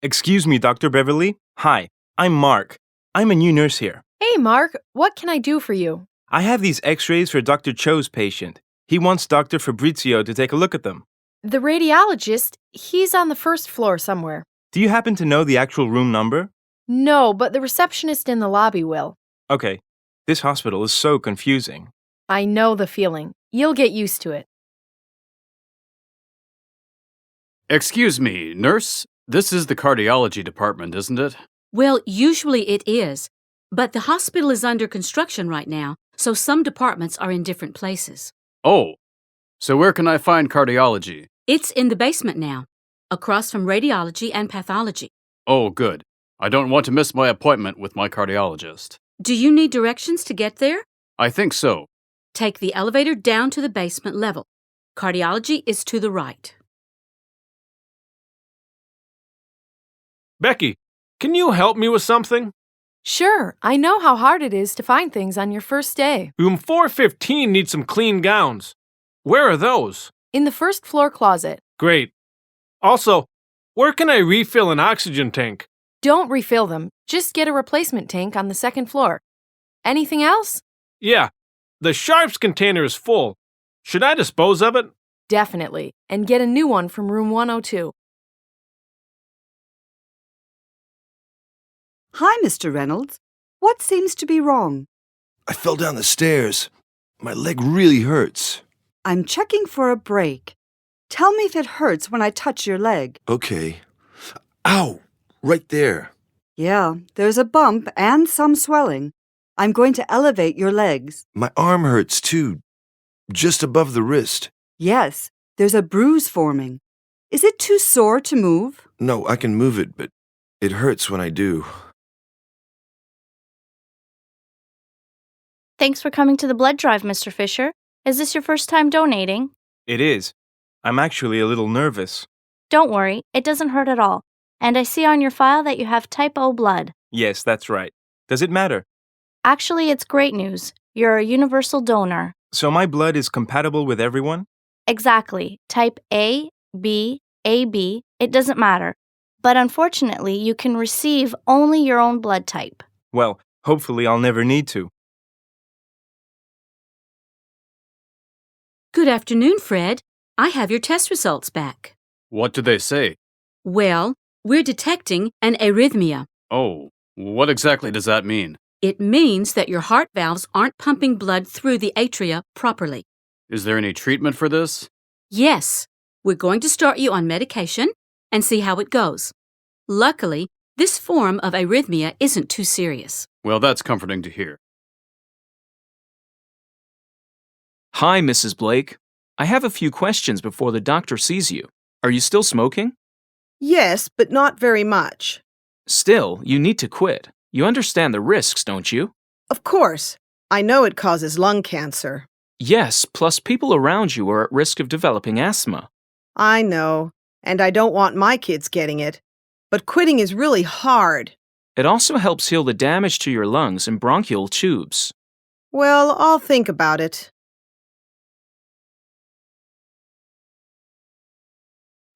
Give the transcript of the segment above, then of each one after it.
Excuse me, Dr. Beverly. Hi, I'm Mark. I'm a new nurse here. Hey, Mark, what can I do for you? I have these x-rays for Dr. Cho's patient. He wants Dr. Fabrizio to take a look at them. The radiologist, he's on the first floor somewhere. Do you happen to know the actual room number? No, but the receptionist in the lobby will. Okay, this hospital is so confusing. I know the feeling. You'll get used to it. Excuse me, nurse? This is the cardiology department, isn't it? Well, usually it is, but the hospital is under construction right now, so some departments are in different places. Oh, so where can I find cardiology? It's in the basement now, across from radiology and pathology. Oh, good. I don't want to miss my appointment with my cardiologist. Do you need directions to get there? I think so. Take the elevator down to the basement level. Cardiology is to the right. Becky, can you help me with something? Sure, I know how hard it is to find things on your first day. Room 415 needs some clean gowns. Where are those? In the first floor closet. Great. Also, where can I refill an oxygen tank? Don't refill them. Just get a replacement tank on the second floor. Anything else? Yeah, the Sharps container is full. Should I dispose of it? Definitely. And get a new one from room 102. Hi, Mr. Reynolds. What seems to be wrong? I fell down the stairs. My leg really hurts. I'm checking for a break. Tell me if it hurts when I touch your leg. Okay. Ow! Right there. Yeah, there's a bump and some swelling. I'm going to elevate your legs. My arm hurts too. Just above the wrist. Yes, there's a bruise forming. Is it too sore to move? No, I can move it, but it hurts when I do. Thanks for coming to the blood drive, Mr. Fisher. Is this your first time donating? It is. I'm actually a little nervous. Don't worry, it doesn't hurt at all. And I see on your file that you have type O blood. Yes, that's right. Does it matter? Actually, it's great news. You're a universal donor. So my blood is compatible with everyone? Exactly. Type A, B, AB, it doesn't matter. But unfortunately, you can receive only your own blood type. Well, hopefully I'll never need to. Good afternoon, Fred. I have your test results back. What do they say? Well, we're detecting an arrhythmia. Oh, what exactly does that mean? It means that your heart valves aren't pumping blood through the atria properly. Is there any treatment for this? Yes, we're going to start you on medication and see how it goes. Luckily, this form of arrhythmia isn't too serious. Well, that's comforting to hear. Hi, Mrs. Blake. I have a few questions before the doctor sees you. Are you still smoking? Yes, but not very much. Still, you need to quit. You understand the risks, don't you? Of course. I know it causes lung cancer. Yes, plus people around you are at risk of developing asthma. I know, and I don't want my kids getting it. But quitting is really hard. It also helps heal the damage to your lungs and bronchial tubes. Well, I'll think about it.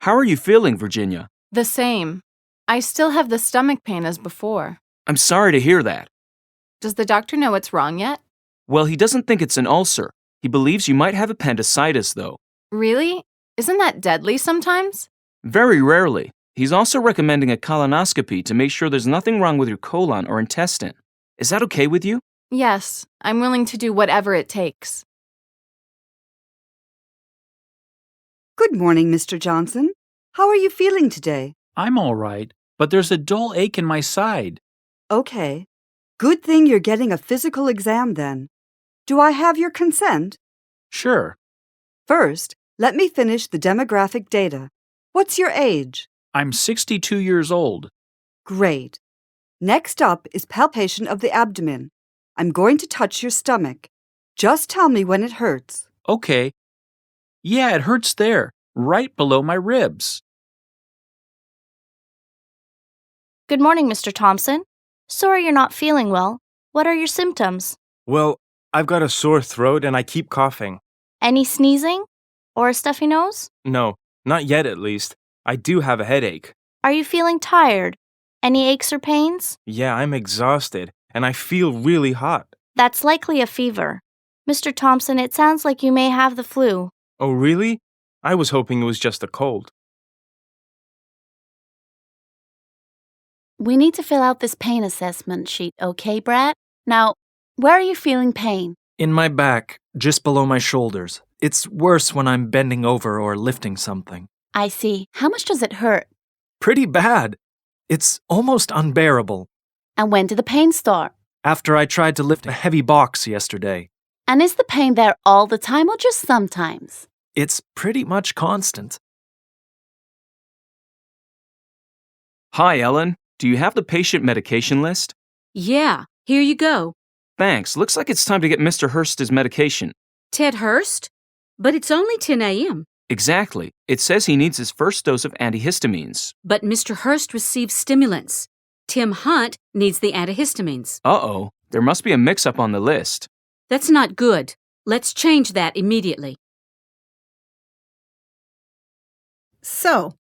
How are you feeling, Virginia? The same. I still have the stomach pain as before. I'm sorry to hear that. Does the doctor know what's wrong yet? Well, he doesn't think it's an ulcer. He believes you might have appendicitis, though. Really? Isn't that deadly sometimes? Very rarely. He's also recommending a colonoscopy to make sure there's nothing wrong with your colon or intestine. Is that okay with you? Yes, I'm willing to do whatever it takes. Good morning, Mr. Johnson. How are you feeling today? I'm all right, but there's a dull ache in my side. Okay. Good thing you're getting a physical exam then. Do I have your consent? Sure. First, let me finish the demographic data. What's your age? I'm 62 years old. Great. Next up is palpation of the abdomen. I'm going to touch your stomach. Just tell me when it hurts. Okay. Yeah, it hurts there, right below my ribs. Good morning, Mr. Thompson. Sorry you're not feeling well. What are your symptoms? Well, I've got a sore throat and I keep coughing. Any sneezing? Or a stuffy nose? No, not yet at least. I do have a headache. Are you feeling tired? Any aches or pains? Yeah, I'm exhausted, and I feel really hot. That's likely a fever. Mr. Thompson, it sounds like you may have the flu. Oh, really? I was hoping it was just a cold. We need to fill out this pain assessment sheet, okay, Brad? Now, where are you feeling pain? In my back, just below my shoulders. It's worse when I'm bending over or lifting something. I see. How much does it hurt? Pretty bad. It's almost unbearable. And when did the pain start? After I tried to lift a heavy box yesterday. And is the pain there all the time or just sometimes? It's pretty much constant. Hi, Ellen. Do you have the patient medication list? Yeah, here you go. Thanks. Looks like it's time to get Mr. Hurst his medication. Ted Hurst? But it's only 10 a.m. Exactly. It says he needs his first dose of antihistamines. But Mr. Hurst receives stimulants. Tim Hunt needs the antihistamines. Uh-oh. There must be a mix-up on the list. That's not good. Let's change that immediately. So,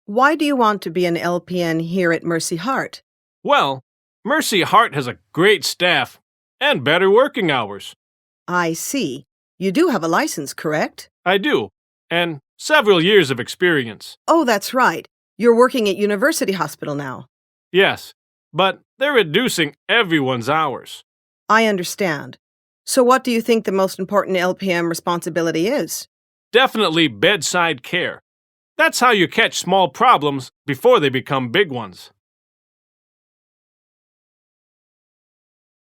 why do you want to be an LPN here at Mercy Heart? Well, Mercy Heart has a great staff and better working hours. I see. You do have a license, correct? I do, and several years of experience. Oh, that's right. You're working at University Hospital now. Yes, but they're reducing everyone's hours. I understand. So what do you think the most important LPM responsibility is? Definitely bedside care. That's how you catch small problems before they become big ones.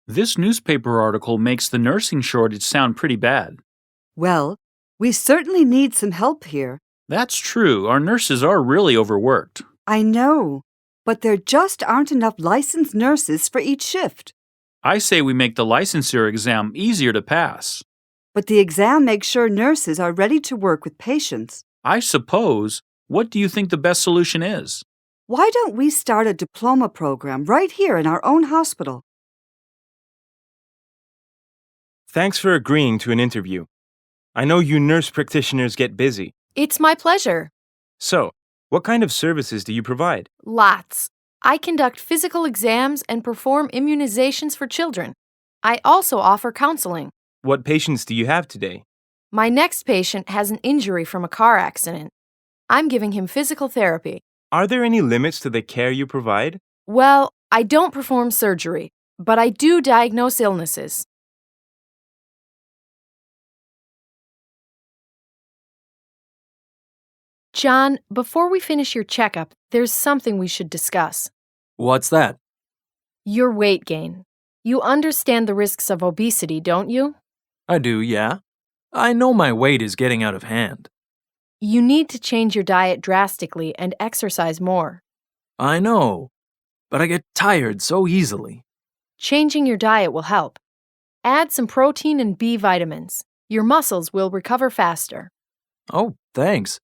This newspaper article makes the nursing shortage sound pretty bad. Well, we certainly need some help here. That's true. Our nurses are really overworked. I know, but there just aren't enough licensed nurses for each shift. I say we make the licensure exam easier to pass. But the exam makes sure nurses are ready to work with patients. I suppose. What do you think the best solution is? Why don't we start a diploma program right here in our own hospital? Thanks for agreeing to an interview. I know you nurse practitioners get busy. It's my pleasure. So, what kind of services do you provide? Lots. I conduct physical exams and perform immunizations for children. I also offer counseling. What patients do you have today? My next patient has an injury from a car accident. I'm giving him physical therapy. Are there any limits to the care you provide? Well, I don't perform surgery, but I do diagnose illnesses. John, before we finish your checkup, there's something we should discuss. What's that? Your weight gain. You understand the risks of obesity, don't you? I do, yeah. I know my weight is getting out of hand. You need to change your diet drastically and exercise more. I know, but I get tired so easily. Changing your diet will help. Add some protein and B vitamins. Your muscles will recover faster. Oh, thanks.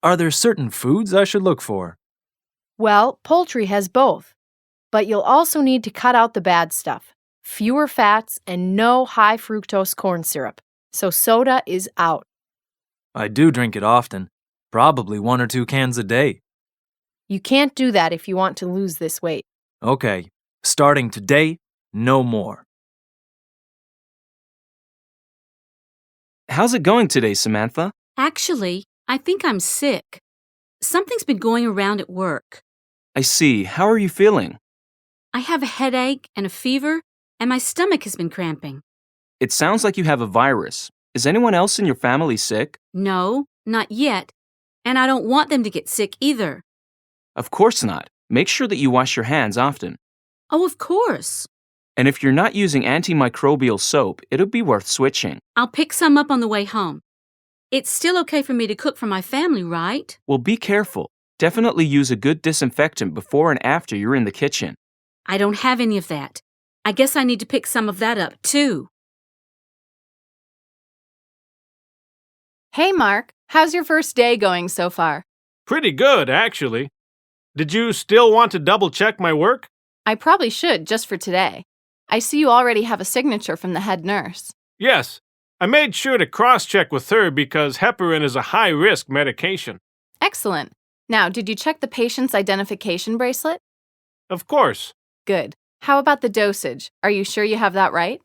Are there certain foods I should look for? Well, poultry has both. But you'll also need to cut out the bad stuff. Fewer fats and no high fructose corn syrup. So soda is out. I do drink it often. Probably 1 or 2 cans a day. You can't do that if you want to lose this weight. Okay, starting today, no more. How's it going today, Samantha? Actually, I think I'm sick. Something's been going around at work. I see. How are you feeling? I have a headache and a fever, and my stomach has been cramping. It sounds like you have a virus. Is anyone else in your family sick? No, not yet. And I don't want them to get sick either. Of course not. Make sure that you wash your hands often. Oh, of course. And if you're not using antimicrobial soap, it'll be worth switching. I'll pick some up on the way home. It's still okay for me to cook for my family, right? Well, be careful. Definitely use a good disinfectant before and after you're in the kitchen. I don't have any of that. I guess I need to pick some of that up, too. Hey, Mark. How's your first day going so far? Pretty good, actually. Did you still want to double-check my work? I probably should, just for today. I see you already have a signature from the head nurse. Yes. I made sure to cross-check with her because heparin is a high-risk medication. Excellent. Now, did you check the patient's identification bracelet? Of course. Good. How about the dosage? Are you sure you have that right?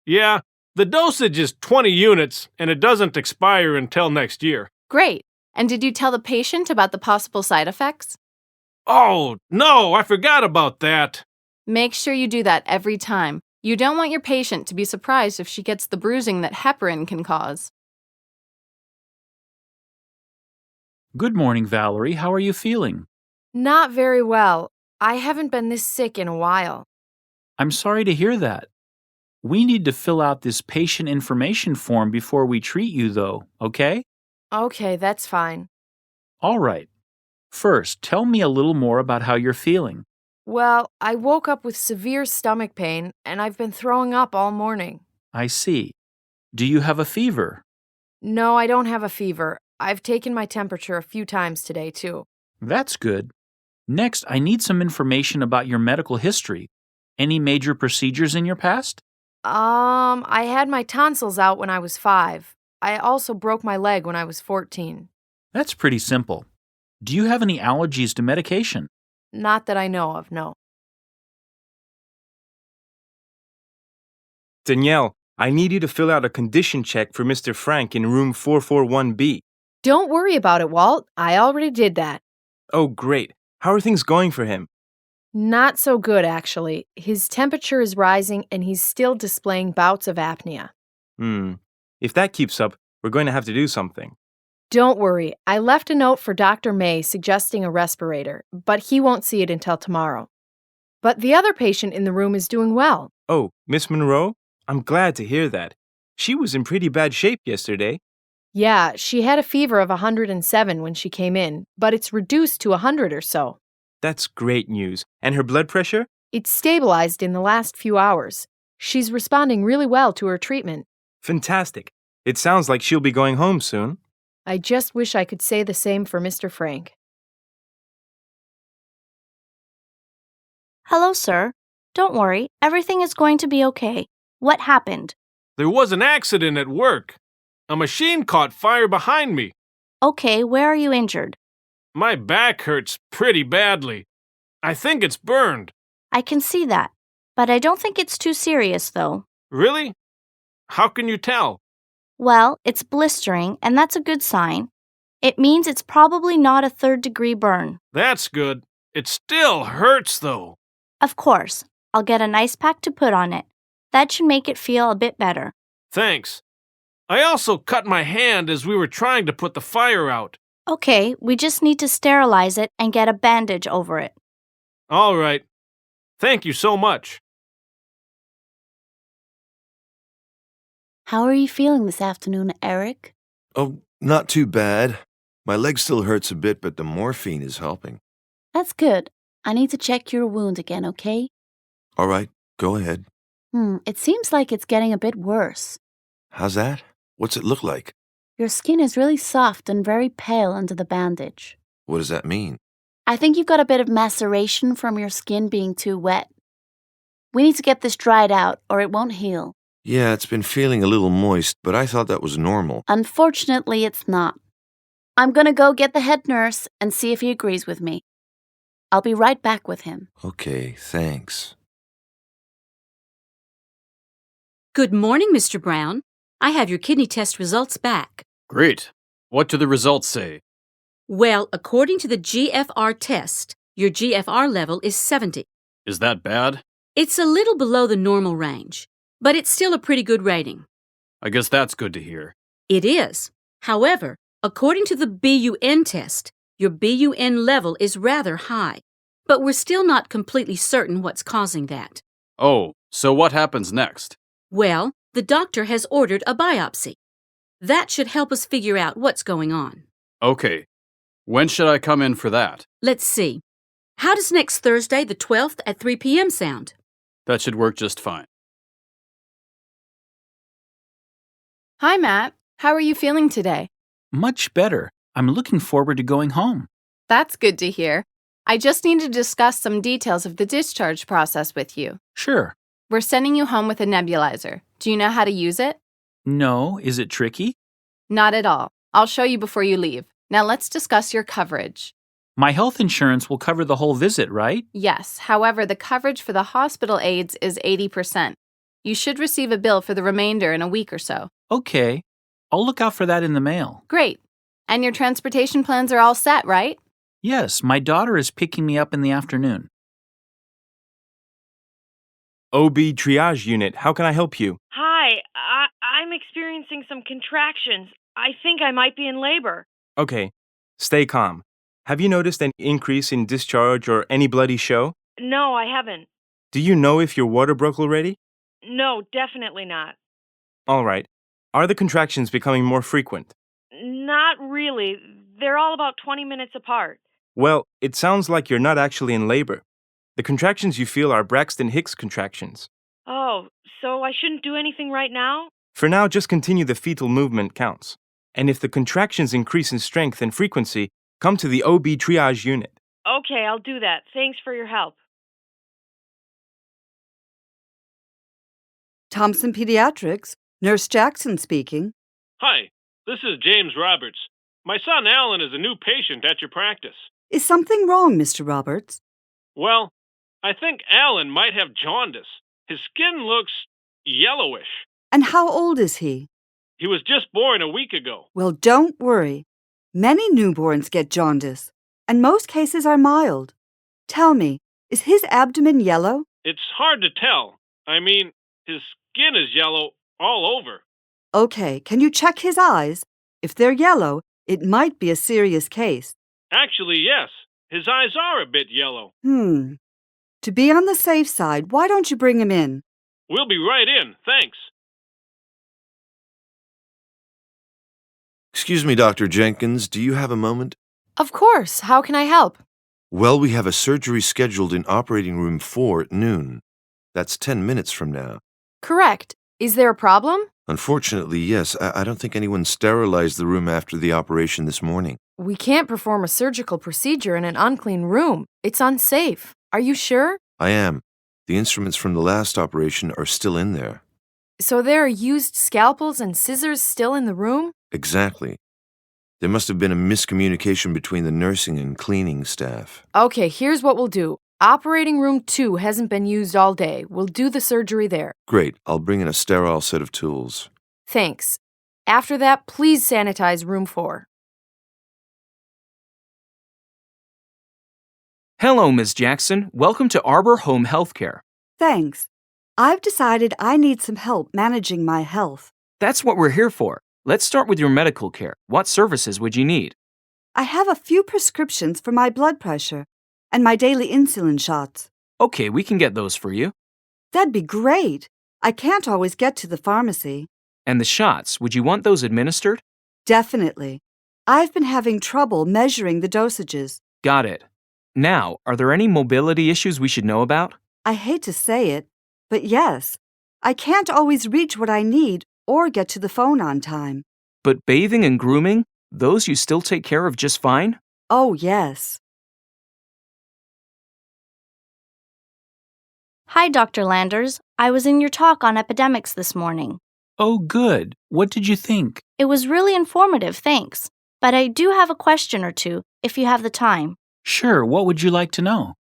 Yeah, the dosage is 20 units, and it doesn't expire until next year. Great. And did you tell the patient about the possible side effects? Oh, no, I forgot about that. Make sure you do that every time. You don't want your patient to be surprised if she gets the bruising that heparin can cause. Good morning, Valerie. How are you feeling? Not very well. I haven't been this sick in a while. I'm sorry to hear that. We need to fill out this patient information form before we treat you, though, okay? Okay, that's fine. All right. First, tell me a little more about how you're feeling. Well, I woke up with severe stomach pain, and I've been throwing up all morning. I see. Do you have a fever? No, I don't have a fever. I've taken my temperature a few times today, too. That's good. Next, I need some information about your medical history. Any major procedures in your past? I had my tonsils out when I was 5. I also broke my leg when I was 14. That's pretty simple. Do you have any allergies to medication? Not that I know of, no. Danielle, I need you to fill out a condition check for Mr. Frank in room 441B. Don't worry about it, Walt. I already did that. Oh, great. How are things going for him? Not so good, actually. His temperature is rising, and he's still displaying bouts of apnea. If that keeps up, we're going to have to do something. Don't worry. I left a note for Dr. May suggesting a respirator, but he won't see it until tomorrow. But the other patient in the room is doing well. Oh, Miss Monroe? I'm glad to hear that. She was in pretty bad shape yesterday. Yeah, she had a fever of 107 when she came in, but it's reduced to 100 or so. That's great news. And her blood pressure? It's stabilized in the last few hours. She's responding really well to her treatment. Fantastic. It sounds like she'll be going home soon. I just wish I could say the same for Mr. Frank. Hello, sir. Don't worry, everything is going to be okay. What happened? There was an accident at work. A machine caught fire behind me. Okay, where are you injured? My back hurts pretty badly. I think it's burned. I can see that, but I don't think it's too serious, though. Really? How can you tell? Well, it's blistering, and that's a good sign. It means it's probably not a third-degree burn. That's good. It still hurts, though. Of course. I'll get an ice pack to put on it. That should make it feel a bit better. Thanks. I also cut my hand as we were trying to put the fire out. Okay, we just need to sterilize it and get a bandage over it. All right. Thank you so much. How are you feeling this afternoon, Eric? Oh, not too bad. My leg still hurts a bit, but the morphine is helping. That's good. I need to check your wound again, okay? All right, go ahead. It seems like it's getting a bit worse. How's that? What's it look like? Your skin is really soft and very pale under the bandage. What does that mean? I think you've got a bit of maceration from your skin being too wet. We need to get this dried out or it won't heal. Yeah, it's been feeling a little moist, but I thought that was normal. Unfortunately, it's not. I'm going to go get the head nurse and see if he agrees with me. I'll be right back with him. Okay, thanks. Good morning, Mr. Brown. I have your kidney test results back. Great. What do the results say? Well, according to the GFR test, your GFR level is 70. Is that bad? It's a little below the normal range, but it's still a pretty good rating. I guess that's good to hear. It is. However, according to the BUN test, your BUN level is rather high, but we're still not completely certain what's causing that. Oh, so what happens next? Well, the doctor has ordered a biopsy. That should help us figure out what's going on. Okay. When should I come in for that? Let's see. How does next Thursday, the 12th at 3 p.m. sound? That should work just fine. Hi, Matt. How are you feeling today? Much better. I'm looking forward to going home. That's good to hear. I just need to discuss some details of the discharge process with you. Sure. We're sending you home with a nebulizer. Do you know how to use it? No, is it tricky? Not at all. I'll show you before you leave. Now let's discuss your coverage. My health insurance will cover the whole visit, right? Yes, however, the coverage for the hospital aides is 80%. You should receive a bill for the remainder in a week or so. Okay. I'll look out for that in the mail. Great. And your transportation plans are all set, right? Yes, my daughter is picking me up in the afternoon. OB triage unit, how can I help you? Hi, I'm experiencing some contractions. I think I might be in labor. Okay, stay calm. Have you noticed an increase in discharge or any bloody show? No, I haven't. Do you know if your water broke already? No, definitely not. All right. Are the contractions becoming more frequent? Not really. They're all about 20 minutes apart. Well, it sounds like you're not actually in labor. The contractions you feel are Braxton Hicks contractions. Oh, so I shouldn't do anything right now? For now, just continue the fetal movement counts. And if the contractions increase in strength and frequency, come to the OB triage unit. Okay, I'll do that. Thanks for your help. Thompson Pediatrics, Nurse Jackson speaking. Hi, this is James Roberts. My son Alan is a new patient at your practice. Is something wrong, Mr. Roberts? Well, I think Alan might have jaundice. His skin looks yellowish. And how old is he? He was just born a week ago. Well, don't worry. Many newborns get jaundice, and most cases are mild. Tell me, is his abdomen yellow? It's hard to tell. I mean, his skin is yellow all over. Okay, can you check his eyes? If they're yellow, it might be a serious case. Actually, yes. His eyes are a bit yellow. To be on the safe side, why don't you bring him in? We'll be right in, thanks. Excuse me, Dr. Jenkins, do you have a moment? Of course. How can I help? Well, we have a surgery scheduled in operating room 4 at noon. That's 10 minutes from now. Correct. Is there a problem? Unfortunately, yes. I don't think anyone sterilized the room after the operation this morning. We can't perform a surgical procedure in an unclean room. It's unsafe. Are you sure? I am. The instruments from the last operation are still in there. So there are used scalpels and scissors still in the room? Exactly. There must have been a miscommunication between the nursing and cleaning staff. Okay, here's what we'll do. Operating room 2 hasn't been used all day. We'll do the surgery there. Great. I'll bring in a sterile set of tools. Thanks. After that, please sanitize room 4. Hello, Ms. Jackson. Welcome to Arbor Home Healthcare. Thanks. I've decided I need some help managing my health. That's what we're here for. Let's start with your medical care. What services would you need? I have a few prescriptions for my blood pressure and my daily insulin shots. Okay, we can get those for you. That'd be great. I can't always get to the pharmacy. And the shots, would you want those administered? Definitely. I've been having trouble measuring the dosages. Got it. Now, are there any mobility issues we should know about? I hate to say it, but yes. I can't always reach what I need or get to the phone on time. But bathing and grooming, those you still take care of just fine? Oh, yes. Hi, Dr. Landers. I was in your talk on epidemics this morning. Oh, good. What did you think? It was really informative, thanks. But I do have a question or two, if you have the time. Sure, what would you like to know?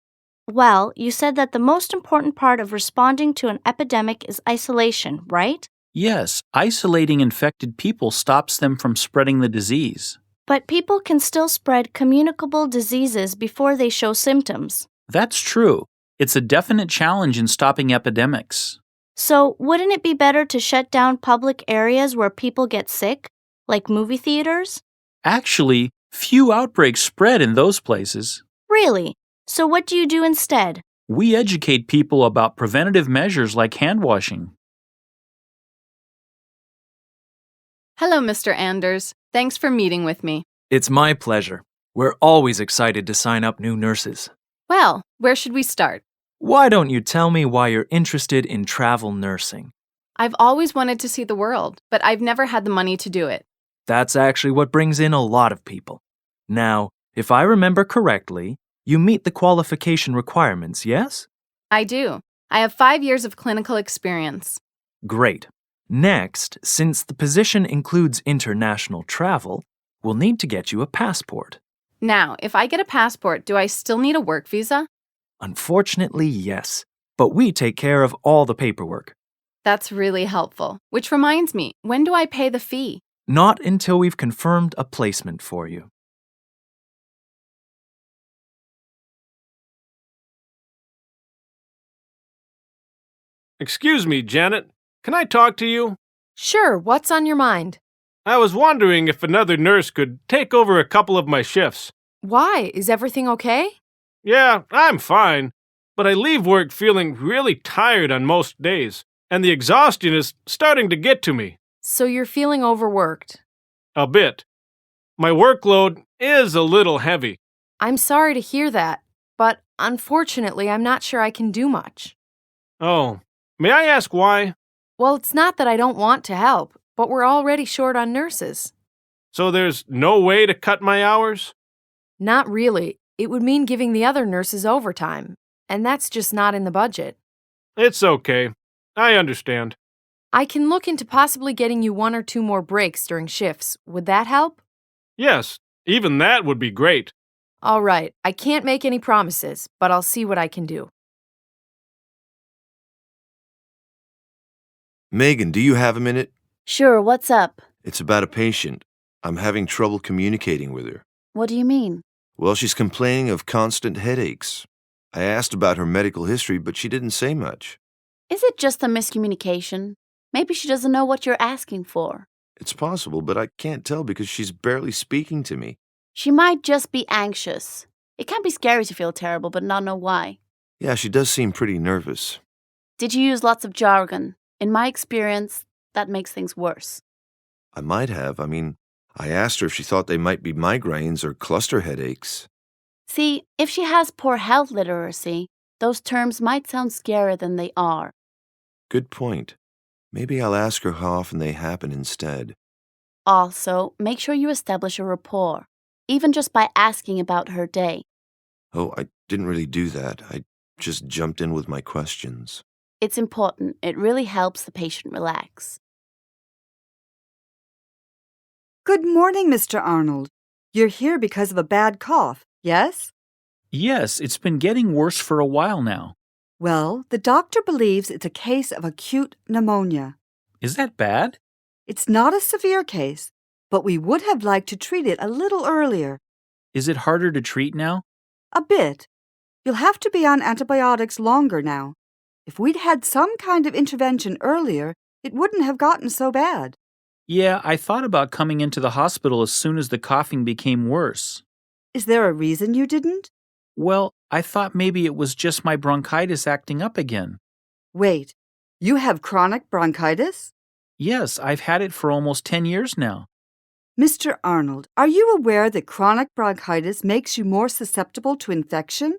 Well, you said that the most important part of responding to an epidemic is isolation, right? Yes, isolating infected people stops them from spreading the disease. But people can still spread communicable diseases before they show symptoms. That's true. It's a definite challenge in stopping epidemics. So, wouldn't it be better to shut down public areas where people get sick, like movie theaters? Actually, few outbreaks spread in those places. Really? So what do you do instead? We educate people about preventative measures like hand washing. Hello, Mr. Anders. Thanks for meeting with me. It's my pleasure. We're always excited to sign up new nurses. Well, where should we start? Why don't you tell me why you're interested in travel nursing? I've always wanted to see the world, but I've never had the money to do it. That's actually what brings in a lot of people. Now, if I remember correctly, you meet the qualification requirements, yes? I do. I have 5 years of clinical experience. Great. Next, since the position includes international travel, we'll need to get you a passport. Now, if I get a passport, do I still need a work visa? Unfortunately, yes. But we take care of all the paperwork. That's really helpful. Which reminds me, when do I pay the fee? Not until we've confirmed a placement for you. Excuse me, Janet. Can I talk to you? Sure, what's on your mind? I was wondering if another nurse could take over a couple of my shifts. Why? Is everything okay? Yeah, I'm fine. But I leave work feeling really tired on most days, and the exhaustion is starting to get to me. So you're feeling overworked. A bit. My workload is a little heavy. I'm sorry to hear that, but unfortunately, I'm not sure I can do much. Oh, may I ask why? Well, it's not that I don't want to help, but we're already short on nurses. So there's no way to cut my hours? Not really. It would mean giving the other nurses overtime, and that's just not in the budget. It's okay. I understand. I can look into possibly getting you 1 or 2 more breaks during shifts. Would that help? Yes, even that would be great. All right. I can't make any promises, but I'll see what I can do. Megan, do you have a minute? Sure, what's up? It's about a patient. I'm having trouble communicating with her. What do you mean? Well, she's complaining of constant headaches. I asked about her medical history, but she didn't say much. Is it just a miscommunication? Maybe she doesn't know what you're asking for. It's possible, but I can't tell because she's barely speaking to me. She might just be anxious. It can be scary to feel terrible, but not know why. Yeah, she does seem pretty nervous. Did you use lots of jargon? In my experience, that makes things worse. I might have. I asked her if she thought they might be migraines or cluster headaches. See, if she has poor health literacy, those terms might sound scarier than they are. Good point. Maybe I'll ask her how often they happen instead. Also, make sure you establish a rapport, even just by asking about her day. Oh, I didn't really do that. I just jumped in with my questions. It's important. It really helps the patient relax. Good morning, Mr. Arnold. You're here because of a bad cough, yes? Yes, it's been getting worse for a while now. Well, the doctor believes it's a case of acute pneumonia. Is that bad? It's not a severe case, but we would have liked to treat it a little earlier. Is it harder to treat now? A bit. You'll have to be on antibiotics longer now. If we'd had some kind of intervention earlier, it wouldn't have gotten so bad. Yeah, I thought about coming into the hospital as soon as the coughing became worse. Is there a reason you didn't? Well, I thought maybe it was just my bronchitis acting up again. Wait, you have chronic bronchitis? Yes, I've had it for almost 10 years now. Mr. Arnold, are you aware that chronic bronchitis makes you more susceptible to infection?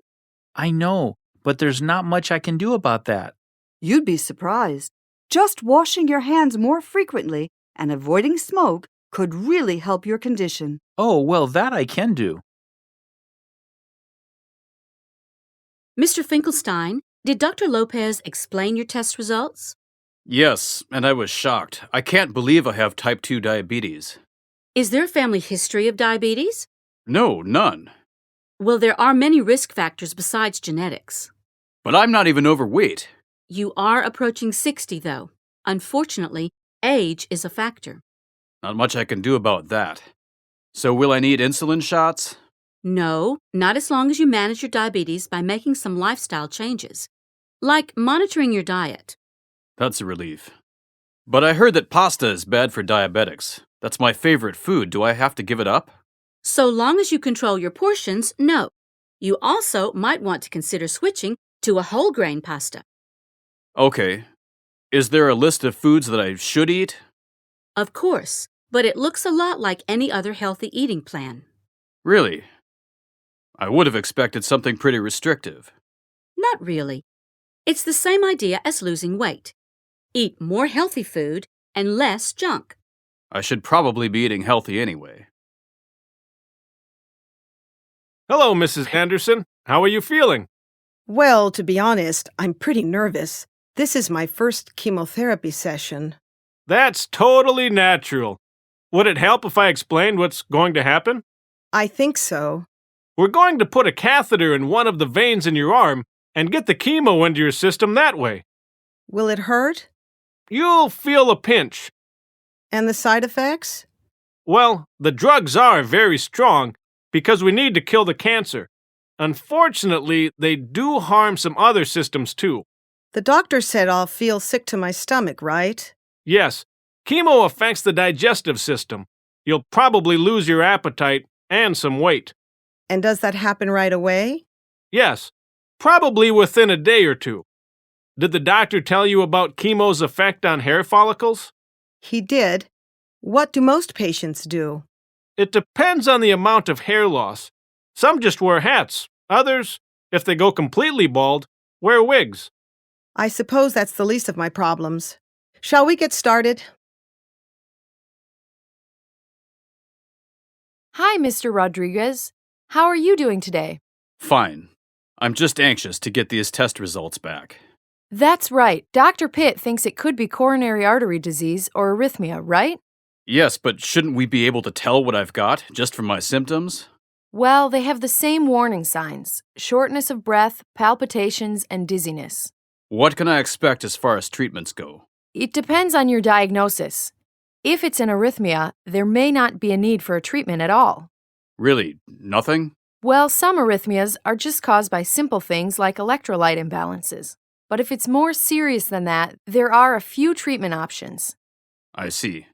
I know, but there's not much I can do about that. You'd be surprised. Just washing your hands more frequently and avoiding smoke could really help your condition. Oh, well, that I can do. Mr. Finkelstein, did Dr. Lopez explain your test results? Yes, and I was shocked. I can't believe I have type 2 diabetes. Is there a family history of diabetes? No, none. Well, there are many risk factors besides genetics. But I'm not even overweight. You are approaching 60, though. Unfortunately, age is a factor. Not much I can do about that. So will I need insulin shots? No, not as long as you manage your diabetes by making some lifestyle changes, like monitoring your diet. That's a relief. But I heard that pasta is bad for diabetics. That's my favorite food. Do I have to give it up? So long as you control your portions, no. You also might want to consider switching to a whole grain pasta. Okay. Is there a list of foods that I should eat? Of course, but it looks a lot like any other healthy eating plan. Really? I would have expected something pretty restrictive. Not really. It's the same idea as losing weight. Eat more healthy food and less junk. I should probably be eating healthy anyway. Hello, Mrs. Anderson. How are you feeling? Well, to be honest, I'm pretty nervous. This is my first chemotherapy session. That's totally natural. Would it help if I explained what's going to happen? I think so. We're going to put a catheter in one of the veins in your arm and get the chemo into your system that way. Will it hurt? You'll feel a pinch. And the side effects? Well, the drugs are very strong because we need to kill the cancer. Unfortunately, they do harm some other systems too. The doctor said I'll feel sick to my stomach, right? Yes, chemo affects the digestive system. You'll probably lose your appetite and some weight. And does that happen right away? Yes, probably within a day or two. Did the doctor tell you about chemo's effect on hair follicles? He did. What do most patients do? It depends on the amount of hair loss. Some just wear hats. Others, if they go completely bald, wear wigs. I suppose that's the least of my problems. Shall we get started? Hi, Mr. Rodriguez. How are you doing today? Fine. I'm just anxious to get these test results back. That's right. Dr. Pitt thinks it could be coronary artery disease or arrhythmia, right? Yes, but shouldn't we be able to tell what I've got just from my symptoms? Well, they have the same warning signs: shortness of breath, palpitations, and dizziness. What can I expect as far as treatments go? It depends on your diagnosis. If it's an arrhythmia, there may not be a need for a treatment at all. Really, nothing? Well, some arrhythmias are just caused by simple things like electrolyte imbalances. But if it's more serious than that, there are a few treatment options. I see.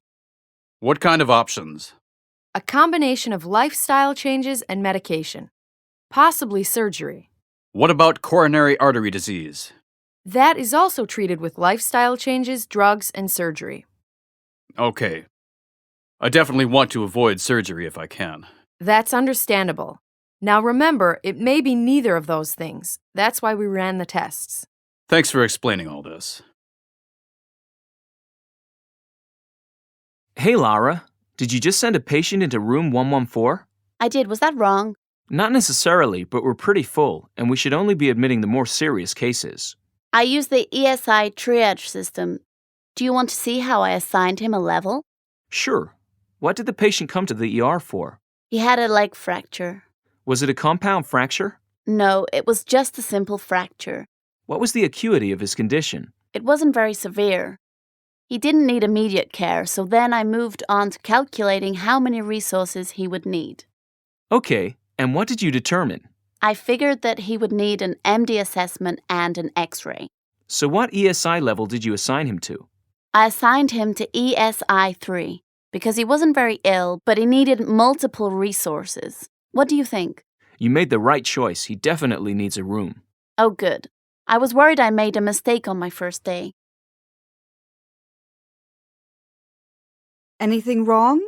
What kind of options? A combination of lifestyle changes and medication. Possibly surgery. What about coronary artery disease? That is also treated with lifestyle changes, drugs, and surgery. Okay. I definitely want to avoid surgery if I can. That's understandable. Now remember, it may be neither of those things. That's why we ran the tests. Thanks for explaining all this. Hey, Lara. Did you just send a patient into room 114? I did. Was that wrong? Not necessarily, but we're pretty full, and we should only be admitting the more serious cases. I use the ESI triage system. Do you want to see how I assigned him a level? Sure. What did the patient come to the ER for? He had a leg fracture. Was it a compound fracture? No, it was just a simple fracture. What was the acuity of his condition? It wasn't very severe. He didn't need immediate care, so then I moved on to calculating how many resources he would need. Okay, and what did you determine? I figured that he would need an MD assessment and an X-ray. So what ESI level did you assign him to? I assigned him to ESI 3 because he wasn't very ill, but he needed multiple resources. What do you think? You made the right choice. He definitely needs a room. Oh, good. I was worried I made a mistake on my first day. Anything wrong?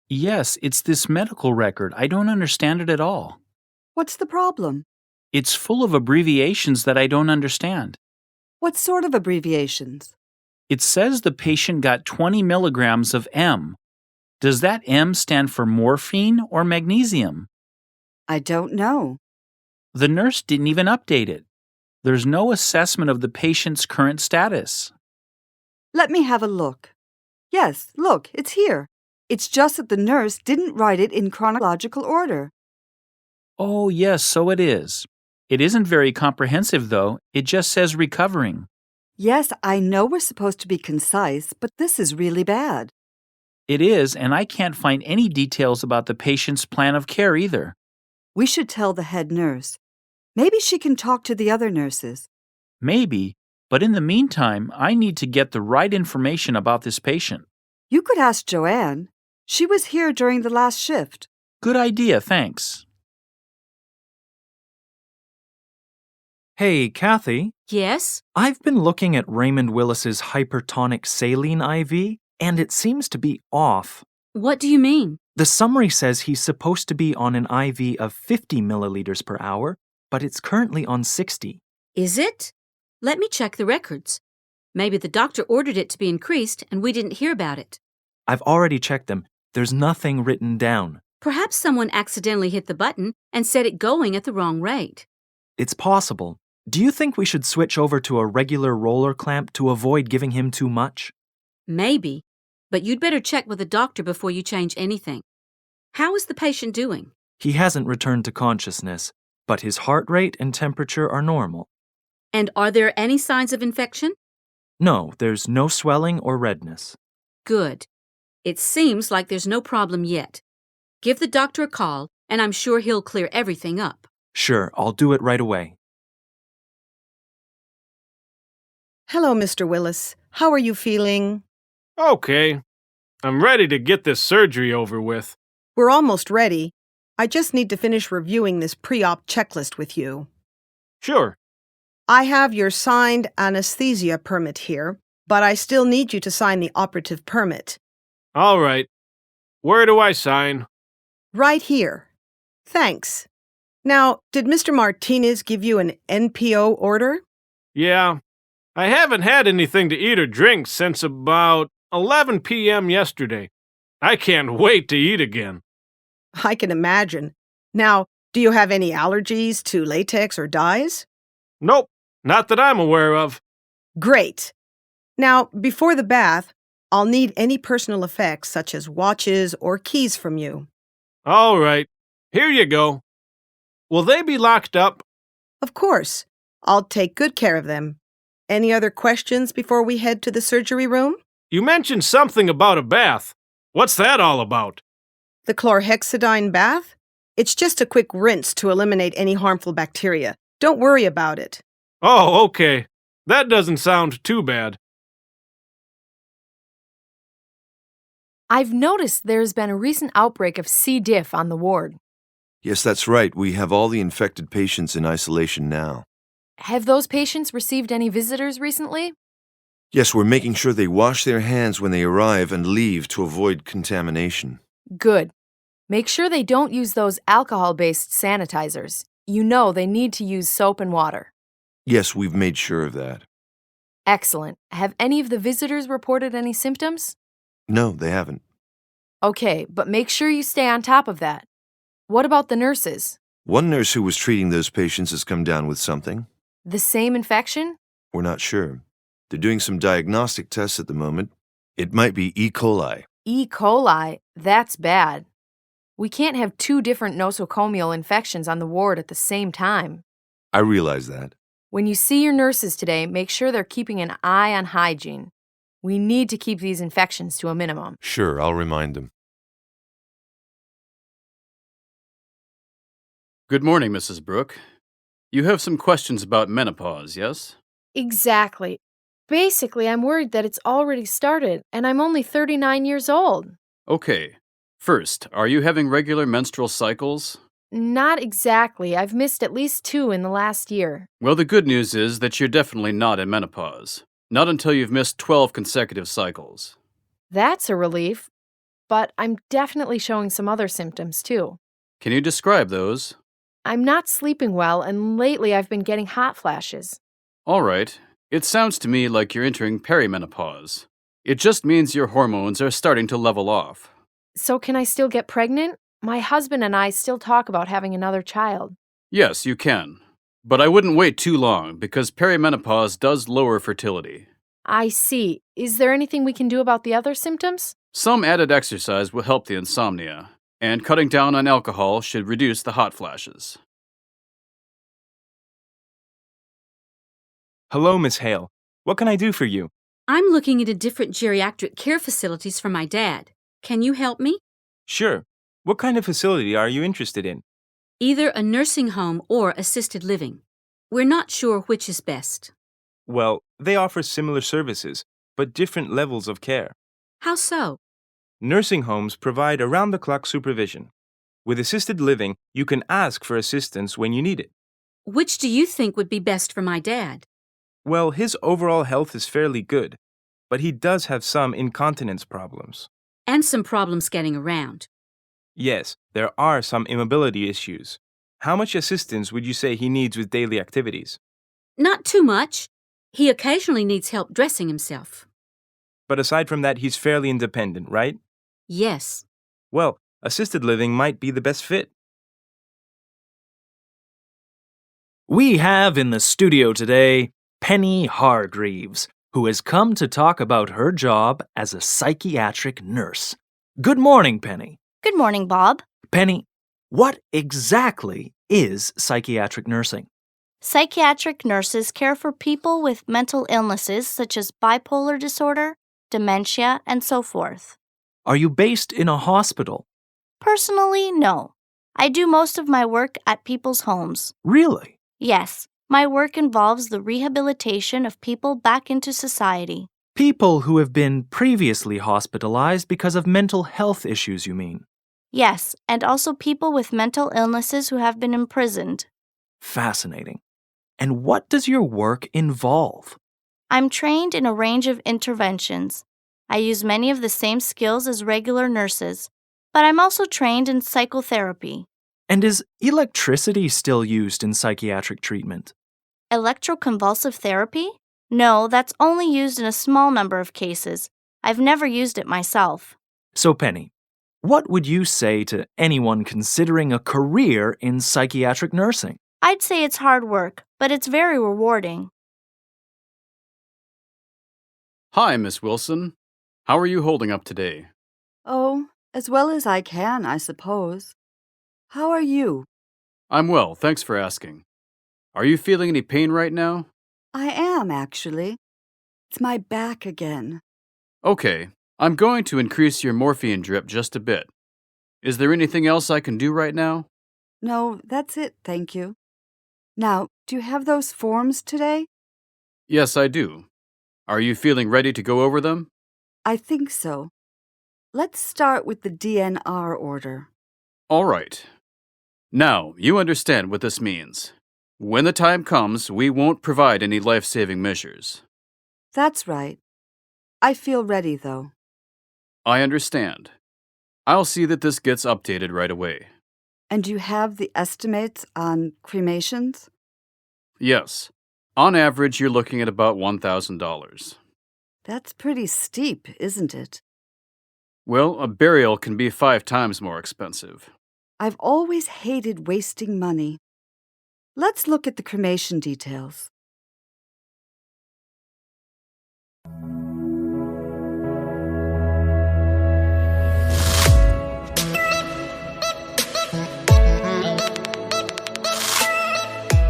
Yes, it's this medical record. I don't understand it at all. What's the problem? It's full of abbreviations that I don't understand. What sort of abbreviations? It says the patient got 20 milligrams of M. Does that M stand for morphine or magnesium? I don't know. The nurse didn't even update it. There's no assessment of the patient's current status. Let me have a look. Yes, look, it's here. It's just that the nurse didn't write it in chronological order. Oh, yes, so it is. It isn't very comprehensive, though. It just says recovering. Yes, I know we're supposed to be concise, but this is really bad. It is, and I can't find any details about the patient's plan of care either. We should tell the head nurse. Maybe she can talk to the other nurses. Maybe, but in the meantime, I need to get the right information about this patient. You could ask Joanne. She was here during the last shift. Good idea, thanks. Hey, Kathy. Yes? I've been looking at Raymond Willis's hypertonic saline IV, and it seems to be off. What do you mean? The summary says he's supposed to be on an IV of 50 milliliters per hour, but it's currently on 60. Is it? Let me check the records. Maybe the doctor ordered it to be increased and we didn't hear about it. I've already checked them. There's nothing written down. Perhaps someone accidentally hit the button and set it going at the wrong rate. It's possible. Do you think we should switch over to a regular roller clamp to avoid giving him too much? Maybe, but you'd better check with the doctor before you change anything. How is the patient doing? He hasn't returned to consciousness, but his heart rate and temperature are normal. And are there any signs of infection? No, there's no swelling or redness. Good. It seems like there's no problem yet. Give the doctor a call, and I'm sure he'll clear everything up. Sure, I'll do it right away. Hello, Mr. Willis. How are you feeling? Okay. I'm ready to get this surgery over with. We're almost ready. I just need to finish reviewing this pre-op checklist with you. Sure. I have your signed anesthesia permit here, but I still need you to sign the operative permit. All right. Where do I sign? Right here. Thanks. Now, did Mr. Martinez give you an NPO order? Yeah. I haven't had anything to eat or drink since about 11 p.m. yesterday. I can't wait to eat again. I can imagine. Now, do you have any allergies to latex or dyes? Nope, not that I'm aware of. Great. Now, before the bath, I'll need any personal effects such as watches or keys from you. All right. Here you go. Will they be locked up? Of course. I'll take good care of them. Any other questions before we head to the surgery room? You mentioned something about a bath. What's that all about? The chlorhexidine bath? It's just a quick rinse to eliminate any harmful bacteria. Don't worry about it. Oh, okay. That doesn't sound too bad. I've noticed there's been a recent outbreak of C. diff on the ward. Yes, that's right. We have all the infected patients in isolation now. Have those patients received any visitors recently? Yes, we're making sure they wash their hands when they arrive and leave to avoid contamination. Good. Make sure they don't use those alcohol-based sanitizers. You know they need to use soap and water. Yes, we've made sure of that. Excellent. Have any of the visitors reported any symptoms? No, they haven't. Okay, but make sure you stay on top of that. What about the nurses? One nurse who was treating those patients has come down with something. The same infection? We're not sure. They're doing some diagnostic tests at the moment. It might be E. coli. E. coli? That's bad. We can't have two different nosocomial infections on the ward at the same time. I realize that. When you see your nurses today, make sure they're keeping an eye on hygiene. We need to keep these infections to a minimum. Sure, I'll remind them. Good morning, Mrs. Brooke. You have some questions about menopause, yes? Exactly. Basically, I'm worried that it's already started, and I'm only 39 years old. Okay. First, are you having regular menstrual cycles? Not exactly. I've missed at least 2 in the last year. Well, the good news is that you're definitely not in menopause. Not until you've missed 12 consecutive cycles. That's a relief. But I'm definitely showing some other symptoms, too. Can you describe those? I'm not sleeping well, and lately I've been getting hot flashes. All right. It sounds to me like you're entering perimenopause. It just means your hormones are starting to level off. So can I still get pregnant? My husband and I still talk about having another child. Yes, you can. But I wouldn't wait too long because perimenopause does lower fertility. I see. Is there anything we can do about the other symptoms? Some added exercise will help the insomnia, and cutting down on alcohol should reduce the hot flashes. Hello, Miss Hale. What can I do for you? I'm looking into different geriatric care facilities for my dad. Can you help me? Sure. What kind of facility are you interested in? Either a nursing home or assisted living. We're not sure which is best. Well, they offer similar services, but different levels of care. How so? Nursing homes provide around-the-clock supervision. With assisted living, you can ask for assistance when you need it. Which do you think would be best for my dad? Well, his overall health is fairly good, but he does have some incontinence problems. And some problems getting around. Yes, there are some immobility issues. How much assistance would you say he needs with daily activities? Not too much. He occasionally needs help dressing himself. But aside from that, he's fairly independent, right? Yes. Well, assisted living might be the best fit. We have in the studio today Penny Hargreaves, who has come to talk about her job as a psychiatric nurse. Good morning, Penny. Good morning, Bob. Penny, What exactly is psychiatric nursing? Psychiatric nurses care for people with mental illnesses such as bipolar disorder, dementia, and so forth. Are you based in a hospital? Personally, no. I do most of my work at people's homes. Really? Yes, my work involves the rehabilitation of people back into society. People who have been previously hospitalized because of mental health issues, you mean? Yes, and also people with mental illnesses who have been imprisoned. Fascinating. And what does your work involve? I'm trained in a range of interventions. I use many of the same skills as regular nurses, but I'm also trained in psychotherapy. And is electricity still used in psychiatric treatment? Electroconvulsive therapy? No, that's only used in a small number of cases. I've never used it myself. So, Penny, what would you say to anyone considering a career in psychiatric nursing? I'd say it's hard work, but it's very rewarding. Hi, Miss Wilson. How are you holding up today? Oh, as well as I can, I suppose. How are you? I'm well, thanks for asking. Are you feeling any pain right now? I am, actually. It's my back again. Okay, I'm going to increase your morphine drip just a bit. Is there anything else I can do right now? No, that's it, thank you. Now, do you have those forms today? Yes, I do. Are you feeling ready to go over them? I think so. Let's start with the DNR order. All right. Now, you understand what this means. When the time comes, we won't provide any life-saving measures. That's right. I feel ready, though. I understand. I'll see that this gets updated right away. And you have the estimates on cremations? Yes. On average, you're looking at about $1,000. That's pretty steep, isn't it? Well, a burial can be 5 times more expensive. I've always hated wasting money. Let's look at the cremation details.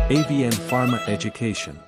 ABN Pharma Education.